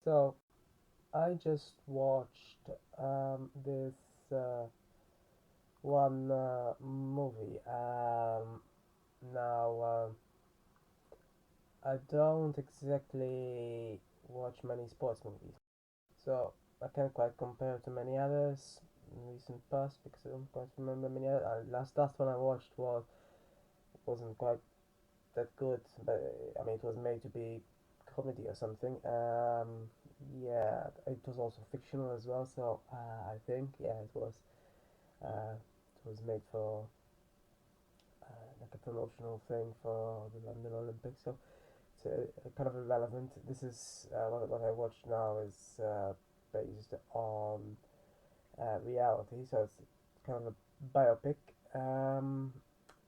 So I just watched this one movie. Now I don't exactly watch many sports movies, so I can't quite compare to many others in recent past because I don't quite remember many other. Last one I watched wasn't quite that good, but I mean it was made to be comedy or something. Yeah, it was also fictional as well. So I think yeah, it was. It was made for like a promotional thing for the London Olympics. So it's kind of irrelevant. This is what I watch now is based on reality. So it's kind of a biopic. Um,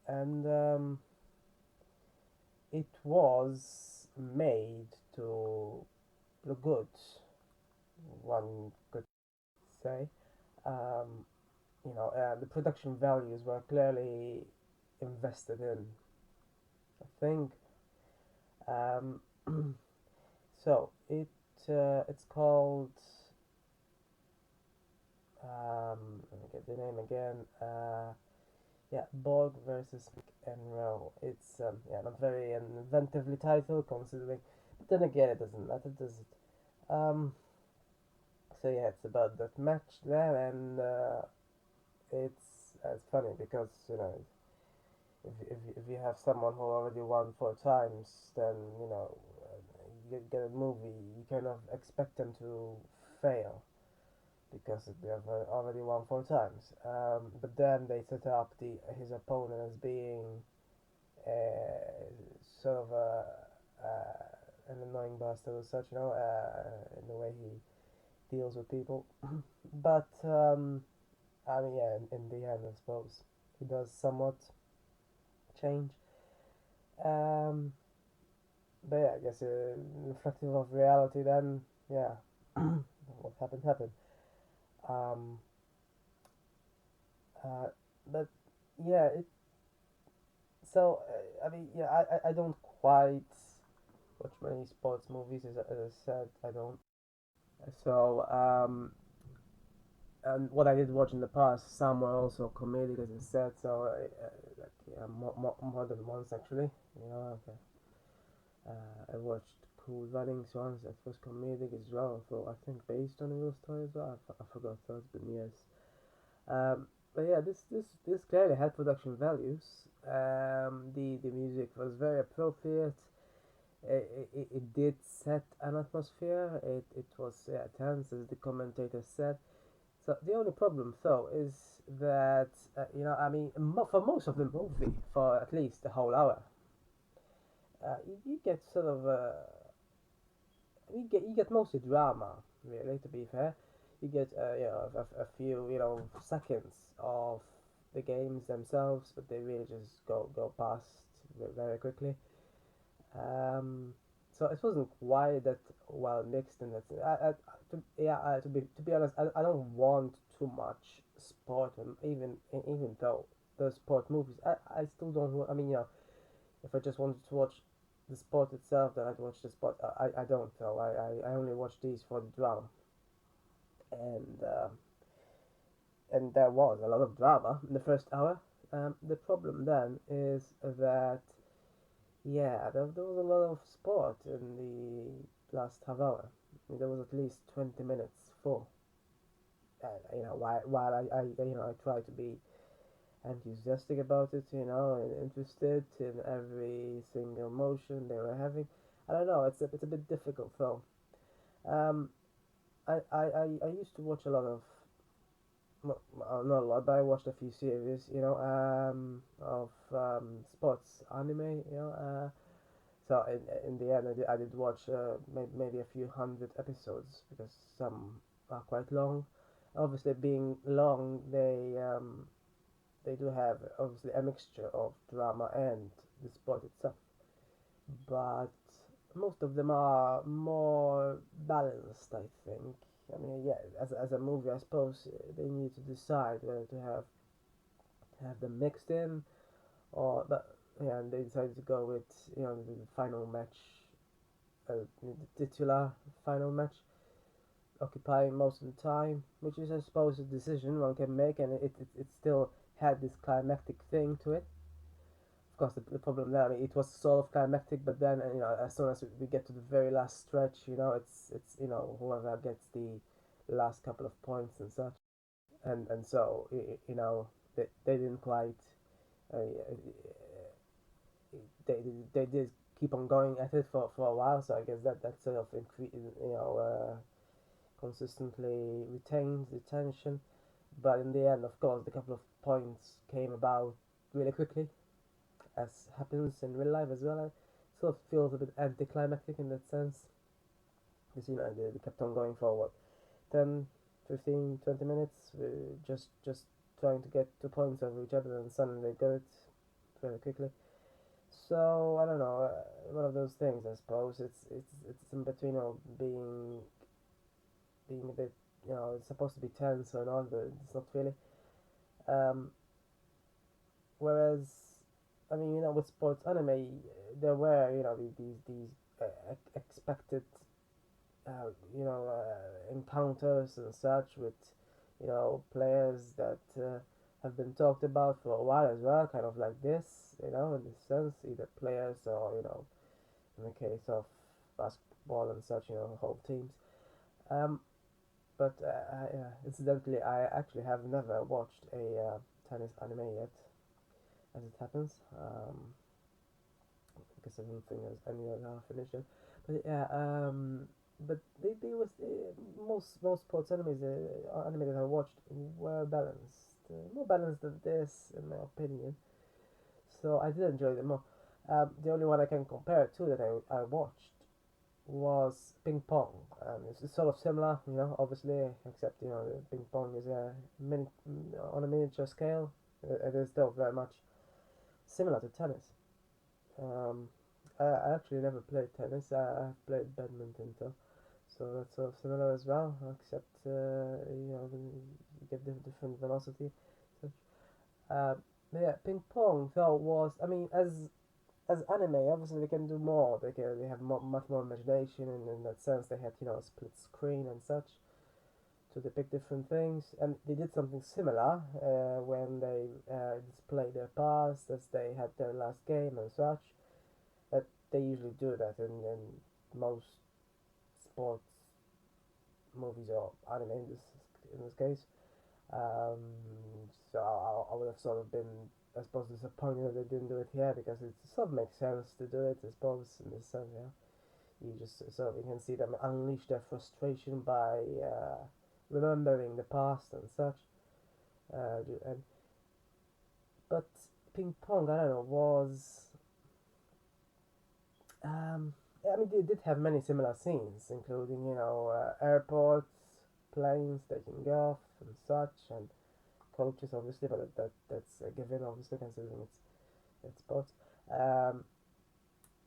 and it was made to look good, one could say. Um, the production values were clearly invested in. I think um, so. It's called let me get the name again. Yeah, Borg versus McEnroe. It's yeah, not very inventively titled considering, but then again, it doesn't matter, does it? So yeah, it's about that match there, and it's funny because if you have someone who already won 4 times, then you get a movie, you kind of expect them to fail because they have already won 4 times. But then they set up his opponent as being sort of an annoying bastard or such, in the way he deals with people. But I mean, yeah, in the end, I suppose he does somewhat change. Um, but yeah, I guess reflective of reality. Then, yeah, what happened happened. Um, uh, but yeah, so I mean, yeah, I don't quite watch many sports movies. As I said, I don't. So and what I did watch in the past, some were also comedic, as I said. So like yeah, more than once actually. Okay. I watched Cool Runnings once. That was comedic as well. So I think based on a real story as well. I forgot those, but yes. But yeah, this clearly had production values. The music was very appropriate. It did set an atmosphere. It was, yeah, tense, as the commentator said. So the only problem, though, is that I mean, for most of the movie, for at least the whole hour, you get sort of you get mostly drama, really. To be fair, you get a few seconds of the games themselves, but they really just go past very quickly. Um, so it wasn't quite that well mixed in that. To be honest, I don't want too much sport, and even though the sport movies, I still don't. I mean, if I just wanted to watch the sport itself, then I'd watch the sport. I don't though. I only watch these for the drama, and there was a lot of drama in the first hour. The problem then is that yeah, there was a lot of sport in the last half hour. There was at least 20 minutes full. While I try to be enthusiastic about it, and interested in every single motion they were having. I don't know. It's a bit difficult though. Um, I used to watch a lot of, not a lot, but I watched a few series, of sports anime, so in the end, I did watch maybe a few hundred episodes because some are quite long. Obviously, being long, they do have obviously a mixture of drama and the sport itself, but most of them are more balanced, I think. I mean, yeah, as a movie, I suppose they need to decide whether to have them mixed in, or but yeah, and they decided to go with the final match the titular final match, occupying most of the time, which is, I suppose, a decision one can make, and it still had this climactic thing to it. Of course, the problem there, I mean, it was sort of climactic, but then, as soon as we get to the very last stretch, it's whoever gets the last couple of points and such, and so they didn't quite, uh, they they did keep on going at it for a while, so I guess that sort of consistently retained the tension. But in the end, of course, the couple of points came about really quickly, as happens in real life as well. It sort of feels a bit anticlimactic in that sense, because they kept on going for what, 10, 15, 20 minutes, just trying to get 2 points over each other, and suddenly they got it very quickly. So I don't know, one of those things, I suppose. It's in between of being a bit, it's supposed to be tense or not, but it's not really. Um, Whereas, I mean, with sports anime, there were, these expected, encounters and such with, players that have been talked about for a while as well, kind of like this, in this sense, either players or, in the case of basketball and such, whole teams. Um, but incidentally, I actually have never watched a tennis anime yet, as it happens. Because I don't think there's any that are finished yet. But yeah, but they was most sports anime that I watched were balanced, more balanced than this, in my opinion. So I did enjoy them more. The only one I can compare it to that I watched was ping pong. It's sort of similar, obviously, except the ping pong is on a miniature scale. It is still very much similar to tennis. Um, I actually never played tennis. I've played badminton though, so that's sort of similar as well, except you get different velocity. So, uh, yeah, ping pong though was, I mean, as anime, obviously they can do more. They have much more imagination, and in that sense they had a split screen and such to depict different things, and they did something similar when they displayed their past as they had their last game and such. That they usually do that in most sports movies or anime in this case. Um, so I would have sort of been, I suppose, disappointed that they didn't do it here, because it sort of makes sense to do it, I suppose, in this sense. Yeah, you just sort of, you can see them unleash their frustration by remembering the past and such. And but ping pong, I don't know, was I mean, they did have many similar scenes, including, airports, planes taking off and such, and coaches, obviously, but that's a given, obviously, considering it's sports. Um,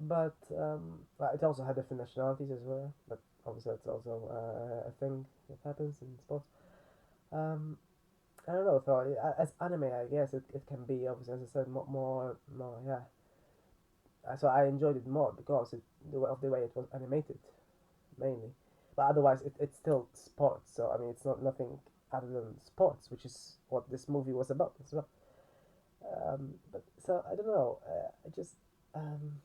but it also had different nationalities as well, but obviously that's also a thing that happens in sports. Um, I don't know, so as anime, I guess it can be, obviously, as I said, more, yeah. So I enjoyed it more because of the way it was animated, mainly. But otherwise, it's still sports. So I mean, it's not nothing other than sports, which is what this movie was about as well. But so I don't know. I just um,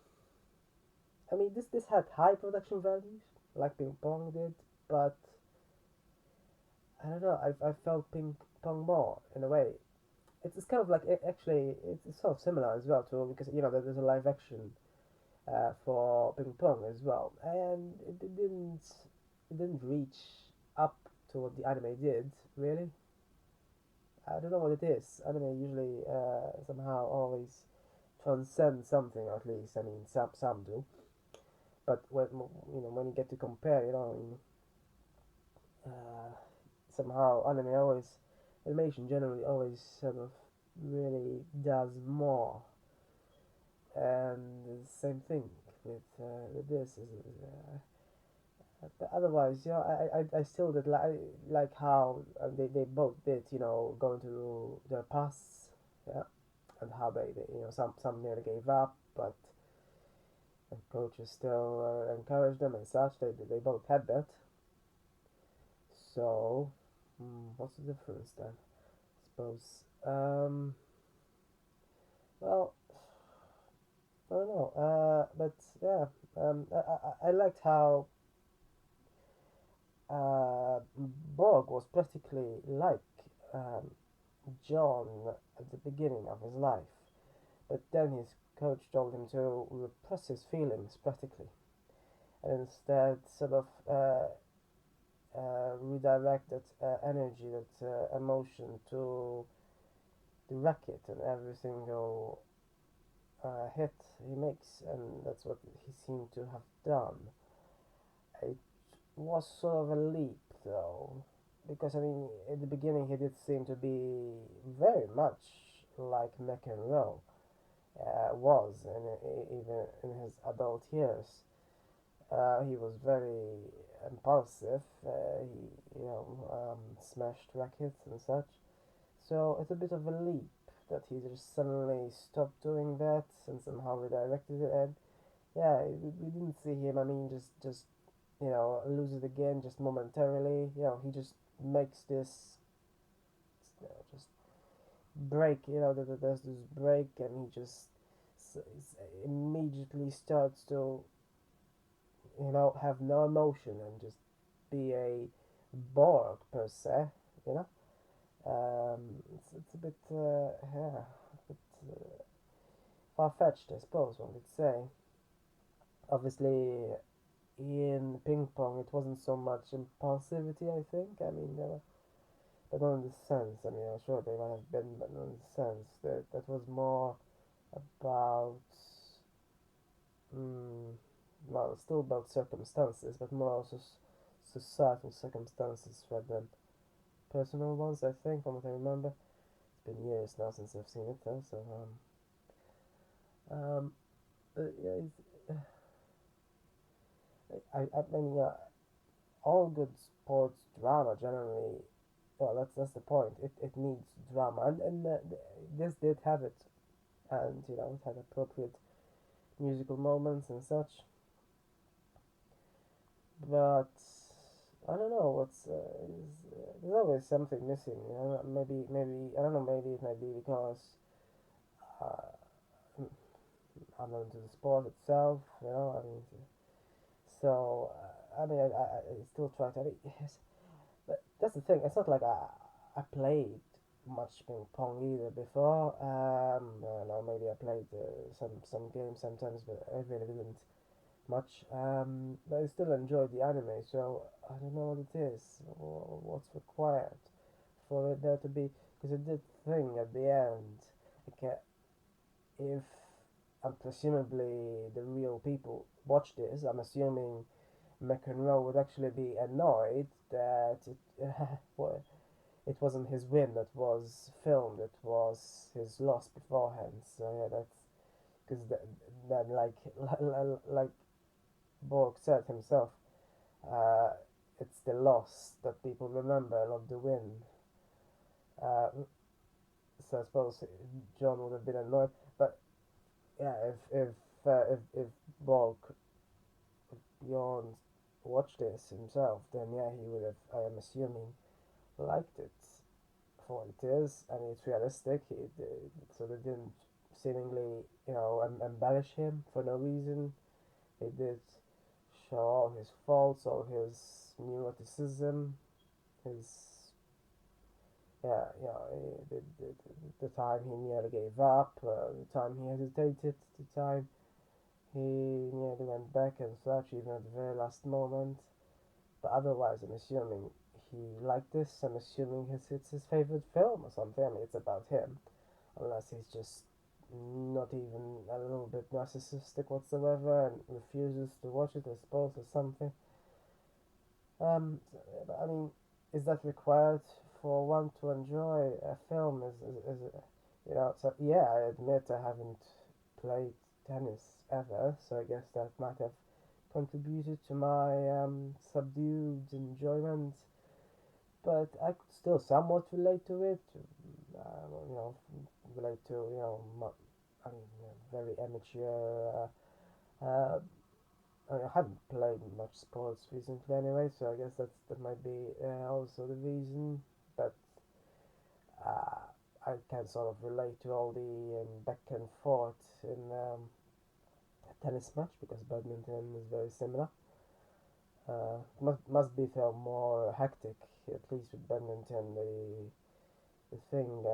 I mean, this had high production values, like ping pong did, but I don't know. I felt ping pong more in a way. It's kind of like, actually it's sort of similar as well to, because there's a live action for ping pong as well, and it didn't reach up to what the anime did, really. I don't know what it is. Anime usually somehow always transcend something, or at least, I mean, some do. But when you get to compare, uh, somehow animation generally always sort of really does more. And the same thing with this but otherwise, I still did like how they both did, go into their pasts, yeah, and how they some nearly gave up, but and coaches still encourage them and such. They both had that. So, what's the difference then? I suppose. Well, I don't know. But yeah, I liked how uh, Borg was practically like um, John at the beginning of his life, but then his coach told him to repress his feelings practically, and instead sort of redirect that energy, that emotion to the racket and every single hit he makes, and that's what he seemed to have done. It was sort of a leap, though, because I mean, at the beginning he did seem to be very much like McEnroe was, even in his adult years. He was very impulsive. Smashed rackets and such. So it's a bit of a leap that he just suddenly stopped doing that and somehow redirected it. And yeah, we didn't see him. I mean, just lose it again just momentarily. He just makes this just break. There's this break, and he just immediately starts to have no emotion and just be a Borg per se. You know, it's a bit yeah, a bit far fetched, I suppose one could say. Obviously, in ping pong, it wasn't so much impulsivity. I think. I mean, but not in the sense. I mean, I'm sure they might have been, but not in the sense that was more about. Mm, well, still about circumstances, but more also societal circumstances rather than personal ones. I think, from what I remember, it's been years now since I've seen it, though. So, yeah, I mean, all good sports drama generally. Well, that's the point. It needs drama, and this did have it, and it had appropriate musical moments and such. But I don't know what's there's always something missing. Maybe I don't know. Maybe it might be because uh, I'm not into the sport itself. I mean, so I mean, I still try to. I mean, yes, but that's the thing. It's not like I played much ping pong either before. No, maybe I played some games sometimes, but I really didn't much. But I still enjoy the anime, so I don't know what it is, or what's required for it there to be. Because it did thing at the end. Like, if and presumably the real people watch this, I'm assuming McEnroe would actually be annoyed that well, it wasn't his win that was filmed, it was his loss beforehand. So yeah, that's because then like Borg said himself, uh, it's the loss that people remember, not the win. Uh, so I suppose John would have been annoyed, but yeah, if Borg, if Bjorn watched this himself, then yeah, he would have. I am assuming liked it for what it is. I mean, it's realistic. So they didn't seemingly, embellish him for no reason. They did show all his faults, all his neuroticism, his the time he nearly gave up, the time he hesitated, the time he nearly went back and such, even at the very last moment. But otherwise, I'm assuming he liked this. I'm assuming it's his favorite film or something. I mean, it's about him, unless he's just not even a little bit narcissistic whatsoever and refuses to watch it, I suppose, or something. I mean, is that required for one to enjoy a film? So yeah, I admit I haven't played tennis ever, so I guess that might have contributed to my subdued enjoyment. But I could still somewhat relate to it. You know, relate to I mean, very amateur Uh, I haven't played much sports recently anyway, so I guess that might be also the reason. But uh, I can sort of relate to all the back and forth in a tennis match because badminton is very similar. Must be feel more hectic, at least with badminton. The thing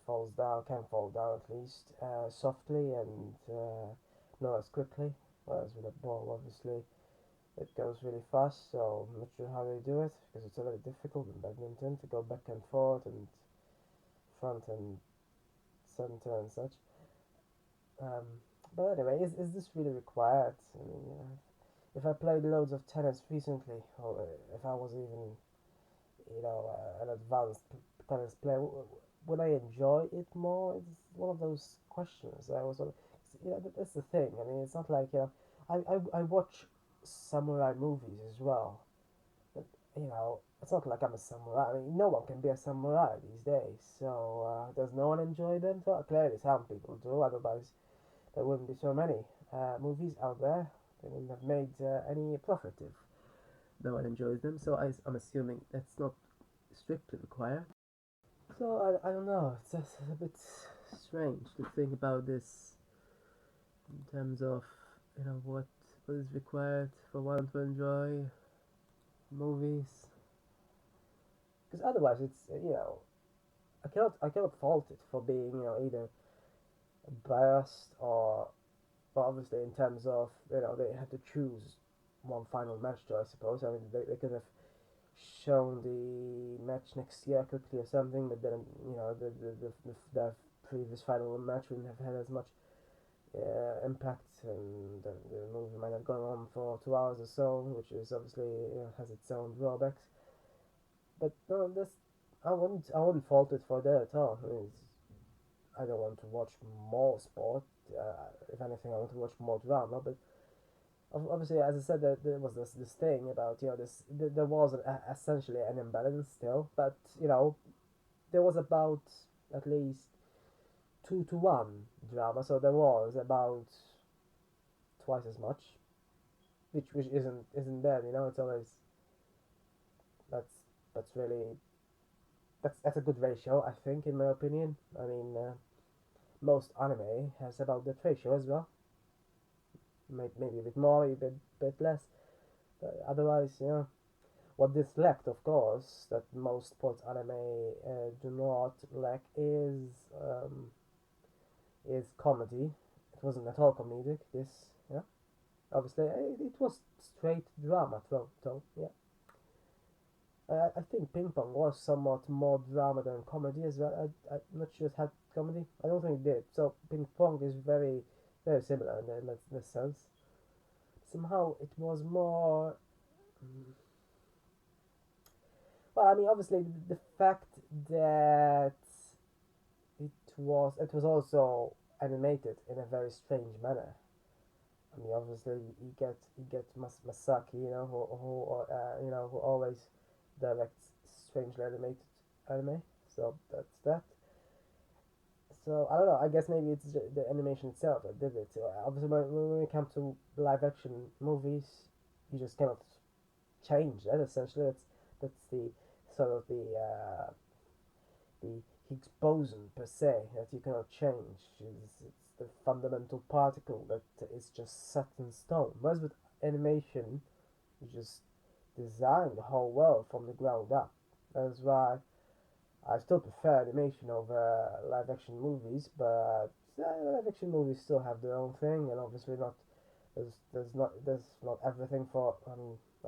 falls down, can fall down at least softly and not as quickly. Whereas with a ball, obviously, it goes really fast. So I'm not sure how they do it because it's very difficult in badminton to go back and forth and front and center and such. Um, but anyway, is this really required? I mean, if I played loads of tennis recently, or if I was even, an advanced tennis player, would I enjoy it more? It's one of those questions. I was, that's the thing. I mean, it's not like I watch samurai movies as well. But, it's not like I'm a samurai. I mean, no one can be a samurai these days. So does no one enjoy them? So clearly, some people do. Otherwise, there wouldn't be so many movies out there. They wouldn't have made any profit if no one enjoys them. So I'm assuming that's not strictly required. So I don't know. It's just a bit strange to think about this in terms of what is required for one to enjoy movies. Because otherwise, it's I cannot fault it for being either biased or obviously in terms of they had to choose one final match to I suppose. I mean they could have shown the match next year quickly or something, but then the previous final match wouldn't have had as much impact, and the movie might have gone on for 2 hours or so, which is obviously has its own drawbacks. But no, this I wouldn't fault it for that at all. I mean, I don't want to watch more sport. If anything, I want to watch more drama. But obviously, as I said, there was this thing about there was essentially an imbalance still, but there was about at least 2-1 drama, so there was about twice as much, which isn't bad. It's always that's that's really that's a good ratio, I think, in my opinion. I mean, most anime has about that ratio as well. Maybe a bit more, maybe a bit less. But otherwise, what this lacked, of course, that most sports anime do not lack is comedy. It wasn't at all comedic. This, obviously, it was straight drama, though, yeah. I think Ping Pong was somewhat more drama than comedy as well. I'm not sure it had comedy. I don't think it did. So Ping Pong is very, very similar in that sense. Somehow it was more. mm, Well, I mean, obviously the fact that it was also animated in a very strange manner. I mean, obviously you get Masaki, who always directs strangely animated anime. So that's that. So I don't know. I guess maybe it's the animation itself that did it. Obviously, when it comes to live action movies, you just cannot change that. Essentially, that's the sort of the Higgs boson per se that you cannot change. It's the fundamental particle that is just set in stone. Whereas with animation, you just design the whole world from the ground up. That's why I still prefer animation over live action movies, but live action movies still have their own thing, and obviously not there's not everything for. I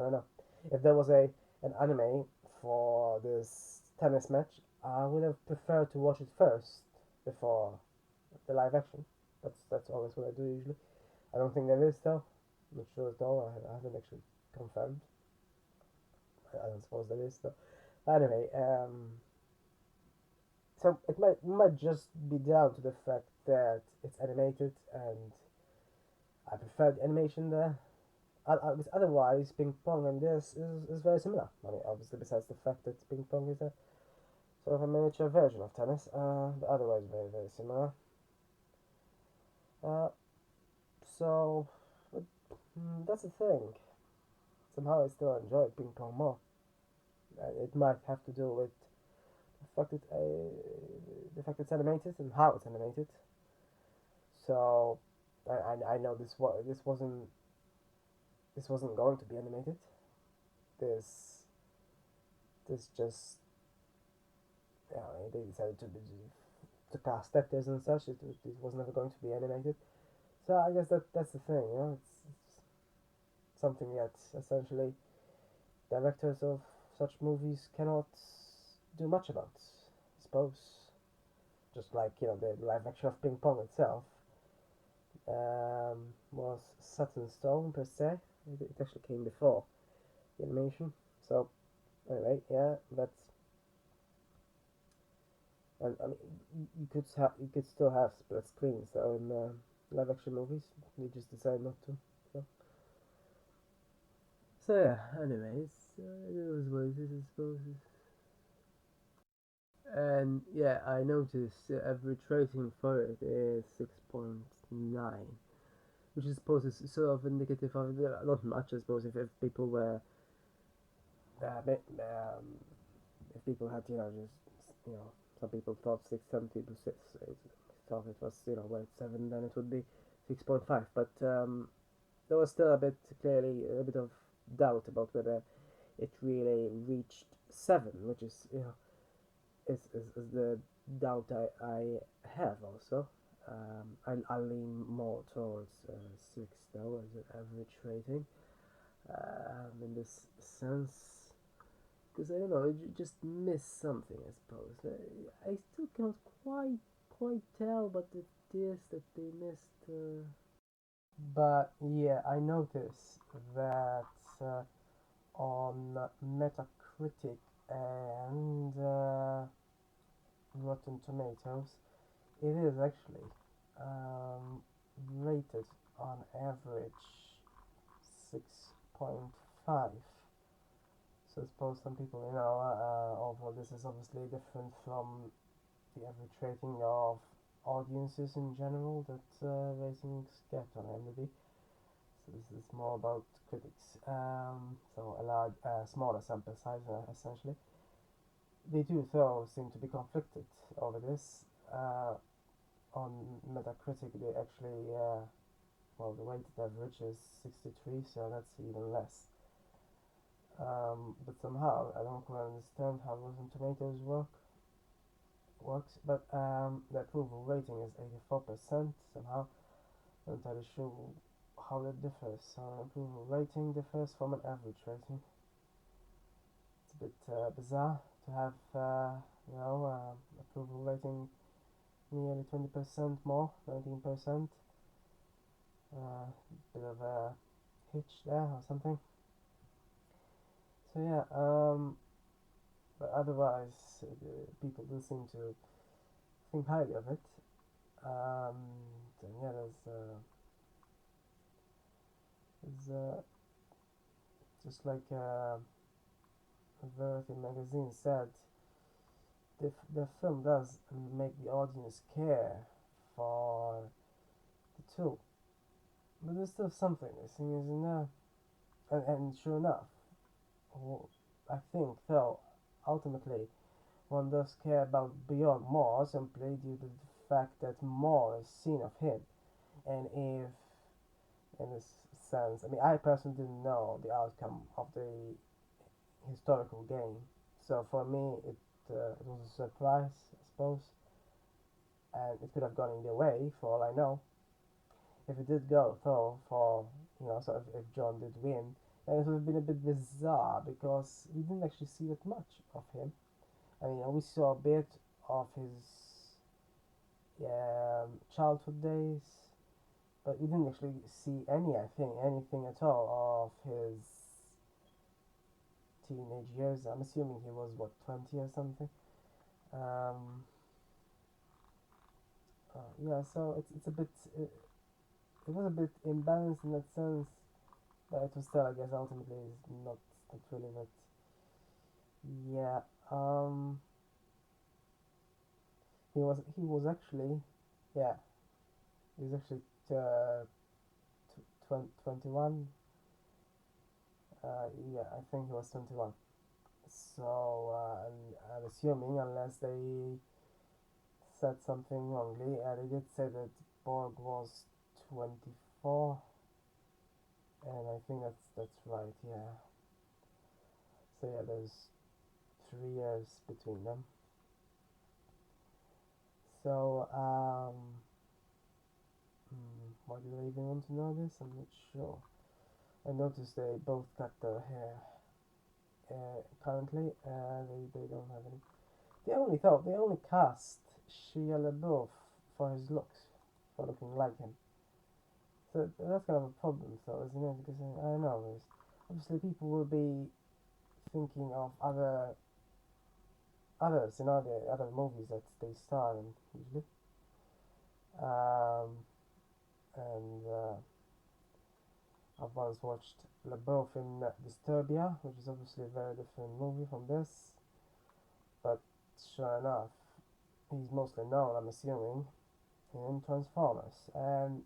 don't know. If there was an anime for this tennis match, I would have preferred to watch it first before the live action. That's always what I do usually. I don't think there is though. I'm not sure at all. I haven't actually confirmed. I don't suppose there is though. Anyway, so it might just be down to the fact that it's animated and I prefer the animation there. Otherwise, ping pong and this is very similar. I mean, obviously, besides the fact that ping pong is a sort of a miniature version of tennis, but otherwise very very similar. Uh, So, but, that's the thing. Somehow I still enjoy ping pong more. It might have to do with the fact it's animated and how it's animated. So, I know this wasn't going to be animated. This this just they decided to cast actors and such. It was never going to be animated. So I guess that's the thing. It's something that essentially directors of such movies cannot do much about. I suppose, just like the live action of Ping Pong itself was set in stone per se. It actually came before the animation. So anyway, yeah, that's and I mean you could still have split screens though in live action movies. You just decide not to. So, so yeah. Anyways, it was what it is, I suppose. And yeah, I noticed the average rating for it is 6.9, which I suppose is sort of indicative of not much. I suppose if people were if people had just some people thought 6, some people thought it was weight 7, then it would be 6.5. But there was still clearly a bit of doubt about whether it really reached 7, which is is the doubt I have also. I lean more towards 6 though as an average rating in this sense, because I don't know, you just miss something, I suppose. I still cannot quite tell what it is that they missed. But yeah, I noticed that on Metacritic and Rotten Tomatoes, it is actually um, rated on average 6.5. So I suppose some people, although this is obviously different from the average rating of audiences in general that ratings get on IMDb. So this is more about critics. So a large, smaller sample size, essentially. They do, though, seem to be conflicted over this. On Metacritic, they actually, the weighted average is 63, so that's even less. But somehow, I don't quite understand how Rotten Tomatoes works, but the approval rating is 84% somehow. I'm not entirely sure how that differs. So an approval rating differs from an average rating. It's a bit bizarre to have, approval rating nearly 20% more, 19%. Bit of a hitch there or something. So yeah, but otherwise, people do seem to think highly of it. Then yeah, there's just like Variety magazine said, the film does make the audience care for the two, but there's still something missing, isn't there? And sure enough, I think though, ultimately, one does care about Beyond more simply due to the fact that more is seen of him. And if, in this sense, I mean, I personally didn't know the outcome of the historical game, so for me, it was a surprise, I suppose, and it could have gone either way, for all I know. If it did go though for sort of if John did win, then it would have been a bit bizarre because we didn't actually see that much of him. I mean, we saw a bit of his childhood days, but we didn't actually see anything at all of his teenage years. I'm assuming he was 20 or something. Um, yeah, so it's a bit it was a bit imbalanced in that sense, but it was still, I guess, ultimately not really that. Yeah, he was actually, yeah, he was actually 21. Yeah, I think he was 21. So I'm assuming, unless they said something wrongly, they did say that Borg was 24, and I think that's right. Yeah. So yeah, there's 3 years between them. So why do I even want to know this? I'm not sure. I noticed they both cut their hair. Currently, they don't have any. They only cast Shia LaBeouf for his looks, for looking like him. So that's kind of a problem, though, isn't it? Because I don't know. Obviously, people will be thinking of others in other movies that they star in usually. Um, and I've once watched LaBeouf in Disturbia, which is obviously a very different movie from this. But sure enough, he's mostly known, I'm assuming, in Transformers, and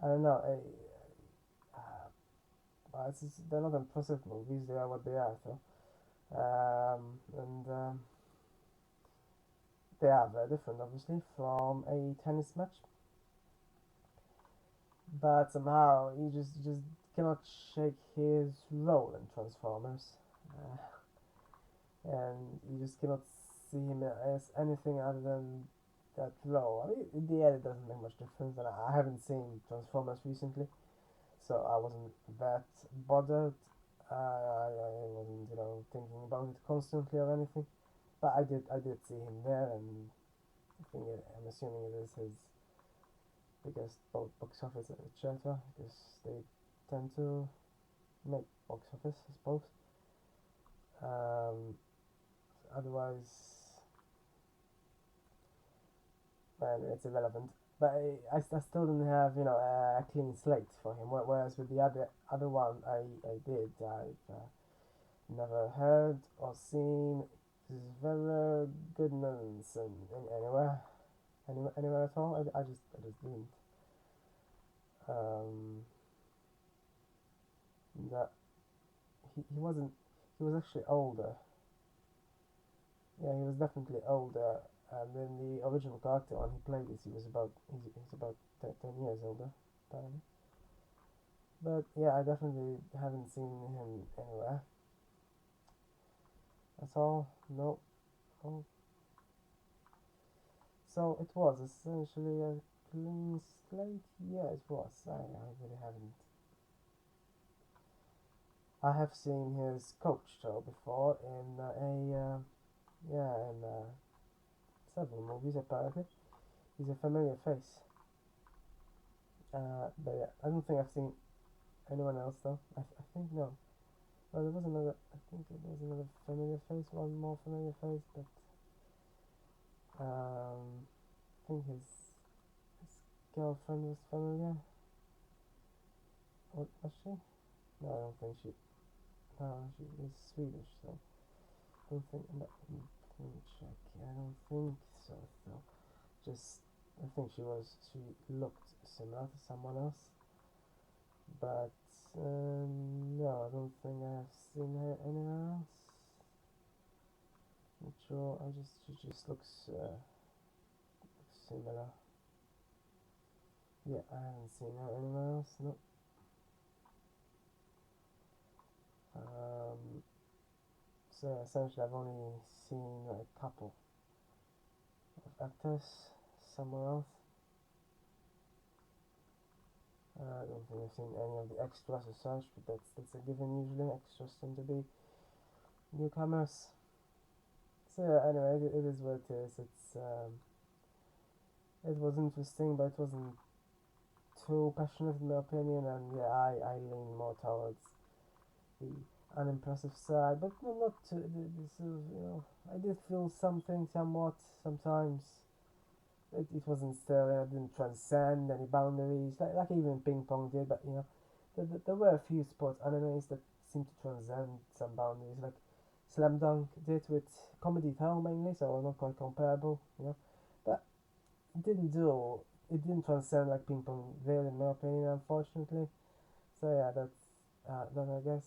I don't know, they're not impressive movies. They are what they are, though, and they are very different, obviously, from a tennis match. But somehow he just cannot shake his role in Transformers, and you just cannot see him as anything other than that role. I mean, in the end, it doesn't make much difference, and I haven't seen Transformers recently, so I wasn't that bothered. I wasn't, thinking about it constantly or anything, but I did see him there, and I'm assuming it is his biggest box office, etc., because they tend to make box office, I suppose. Um, Otherwise, well, it's irrelevant. But I still didn't have, a clean slate for him. Whereas with the other one, I did. I've never heard or seen Sverre Goodmanson anywhere at all. I just didn't. Um, that he wasn't. He was actually older. Yeah, he was definitely older. And then the original character when he played this, he's about 10 years older, apparently. But yeah, I definitely haven't seen him anywhere. That's all. No. Oh. So it was essentially a clean slate. Yeah, it was. I really haven't. I have seen his coach show before in several movies apparently. He's a familiar face. But yeah, I don't think I've seen anyone else though. I think no. Well, there was another. I think there was another familiar face, one more familiar face, but I think his girlfriend was familiar. What was she? No, I don't think she. No, she is Swedish, so I don't think. Let me check. I don't think so. Though. Just I think she was. She looked similar to someone else, but no, I don't think I have seen her anywhere else. Not sure. She just looks similar. Yeah, I haven't seen her anywhere else. No. So essentially, I've only seen a couple of actors somewhere else. I don't think I've seen any of the extras as such, but that's a given usually. Extras tend to be newcomers. So yeah, anyway, it is what it is. It was interesting, but it wasn't too passionate in my opinion, and yeah, I lean more towards the unimpressive side, but not to the sort of, I did feel something somewhat sometimes. It wasn't still, it didn't transcend any boundaries, like even ping pong did, but there were a few sports animes that seemed to transcend some boundaries, like Slam Dunk did with comedy tone mainly, so not quite comparable, but it didn't do it didn't transcend like ping pong really, in my opinion, unfortunately. So yeah, that's that I guess.